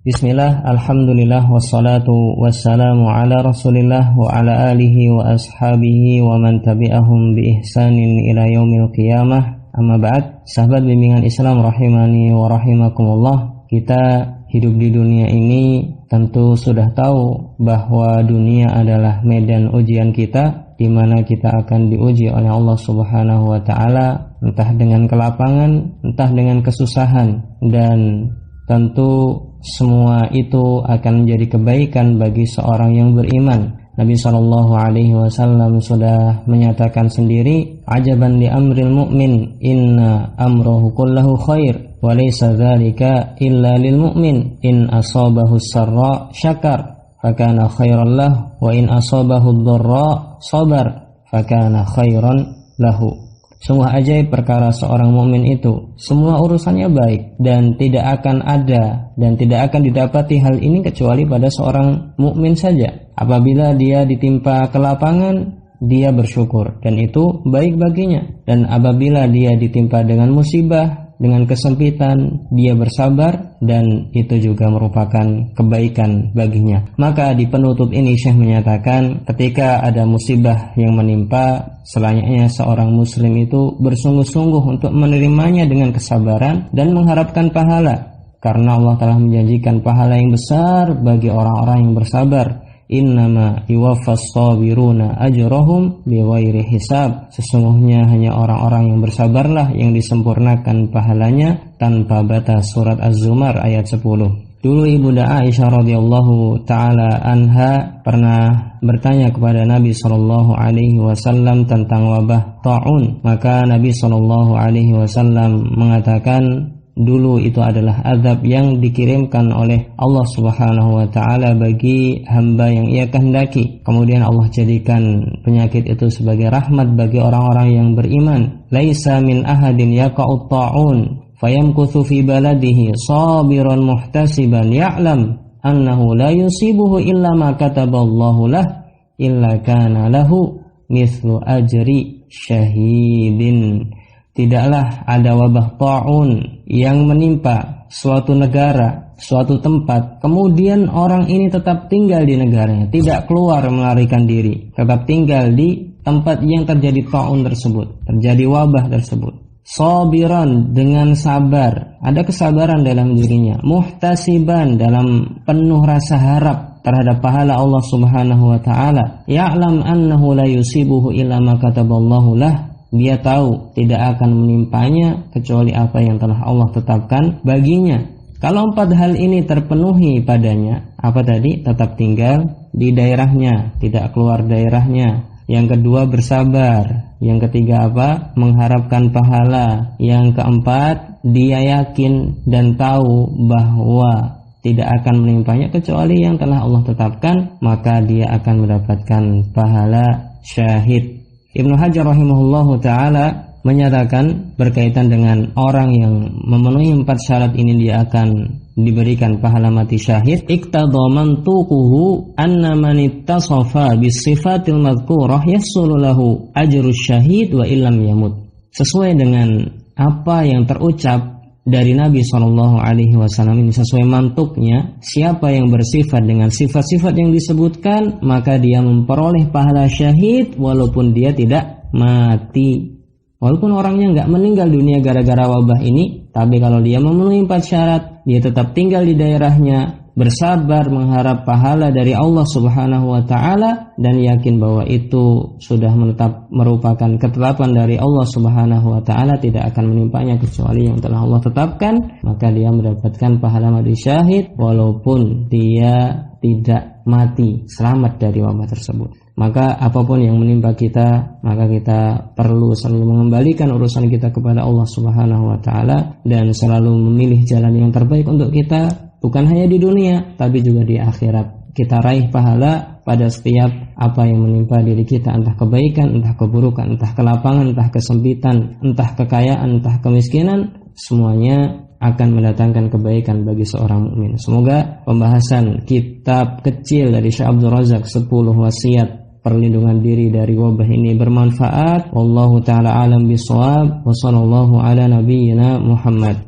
Bismillah, alhamdulillah, wassalatu wassalamu ala rasulillah wa ala alihi wa ashabihi wa man tabi'ahum bi ihsanin ila yaumil qiyamah. Amma ba'd, sahabat bimbingan Islam rahimani wa rahimakumullah. Kita hidup di dunia ini tentu sudah tahu bahwa dunia adalah medan ujian kita, di mana kita akan diuji oleh Allah Subhanahu wa taala, entah dengan kelapangan, entah dengan kesusahan, dan tentu semua itu akan menjadi kebaikan bagi seorang yang beriman. Nabi SAW sudah menyatakan sendiri, ajaban li amril mu'min, inna amrahu kullahu khair, wa laysa dzalika illa lil mu'min, in asabahu sarra syakar fakana khairan lahu, wa in asabahu dharra sabar fakana khairan lahu. Sungguh ajaib perkara seorang mukmin itu, semua urusannya baik dan tidak akan ada dan tidak akan didapati hal ini kecuali pada seorang mukmin saja. Apabila dia ditimpa kelapangan, dia bersyukur dan itu baik baginya, dan apabila dia ditimpa dengan musibah, dengan kesempitan, dia bersabar dan itu juga merupakan kebaikan baginya. Maka di penutup ini Syekh menyatakan, ketika ada musibah yang menimpa, selayaknya seorang muslim itu bersungguh-sungguh untuk menerimanya dengan kesabaran dan mengharapkan pahala, karena Allah telah menjanjikan pahala yang besar bagi orang-orang yang bersabar. Innama yuwaffas sabiruna ajrahum bighairi hisab. Sesungguhnya hanya orang-orang yang bersabarlah yang disempurnakan pahalanya tanpa batas. Surat Az-Zumar ayat 10. Dulu Ibunda Aisyah radhiyallahu taala anha pernah bertanya kepada Nabi sallallahu alaihi wasallam tentang wabah taun. Maka Nabi sallallahu alaihi wasallam mengatakan, dulu itu adalah azab yang dikirimkan oleh Allah Subhanahu wa taala bagi hamba yang Ia kehendaki. Kemudian Allah jadikan penyakit itu sebagai rahmat bagi orang-orang yang beriman. Laisa min ahadin yaqa'ut ta'un fayamkuthu fi baladihi sabiran muhtasiban ya'lam annahu la yusibuhu illa ma kataballahu lah illa kana lahu mithlu ajri syahidin. Tidaklah ada wabah ta'un yang menimpa suatu negara, suatu tempat, kemudian orang ini tetap tinggal di negaranya, tidak keluar melarikan diri, tetap tinggal di tempat yang terjadi ta'un tersebut, terjadi wabah tersebut. Sabiran, dengan sabar, ada kesabaran dalam dirinya. Muhtasiban, dalam penuh rasa harap terhadap pahala Allah Subhanahu wa taala. Ya'lam annahu la yusibuhu illa ma kataballahu lah. Dia tahu tidak akan menimpanya kecuali apa yang telah Allah tetapkan baginya. Kalau 4 hal ini terpenuhi padanya, apa tadi? Tetap tinggal di daerahnya, tidak keluar daerahnya. Yang kedua, bersabar. Yang ketiga apa? Mengharapkan pahala. Yang keempat, dia yakin dan tahu bahwa tidak akan menimpanya kecuali yang telah Allah tetapkan, maka dia akan mendapatkan pahala syahid. Ibnu Hajar rahimahullahu ta'ala menyatakan berkaitan dengan orang yang memenuhi 4 syarat ini, dia akan diberikan pahala mati syahid. Iqtadha mantuquhu anna man ittasafa bis-sifatil madhkurah yahsulu lahu ajrus syahid wa illam yamut. Sesuai dengan apa yang terucap dari Nabi SAW ini, sesuai mantuknya, siapa yang bersifat dengan sifat-sifat yang disebutkan, maka dia memperoleh pahala syahid walaupun dia tidak mati. Walaupun orangnya nggak meninggal dunia gara-gara wabah ini, tapi kalau dia memenuhi 4 syarat, dia tetap tinggal di daerahnya, bersabar, mengharap pahala dari Allah Subhanahu wa taala, dan yakin bahwa itu sudah merupakan ketetapan dari Allah Subhanahu wa taala, tidak akan menimpanya kecuali yang telah Allah tetapkan, maka dia mendapatkan pahala mati syahid walaupun dia tidak mati, selamat dari wabah tersebut. Maka apapun yang menimpa kita, maka kita perlu selalu mengembalikan urusan kita kepada Allah Subhanahu wa taala dan selalu memilih jalan yang terbaik untuk kita, bukan hanya di dunia tapi juga di akhirat. Kita raih pahala pada setiap apa yang menimpa diri kita, entah kebaikan, entah keburukan, entah kelapangan, entah kesempitan, entah kekayaan, entah kemiskinan, semuanya akan mendatangkan kebaikan bagi seorang mukmin. Semoga pembahasan kitab kecil dari Syekh Abdul Razak 10 wasiat perlindungan diri dari wabah ini bermanfaat. Wallahu ta'ala alam bisawab. Wa sallallahu ala nabiyyina Muhammad.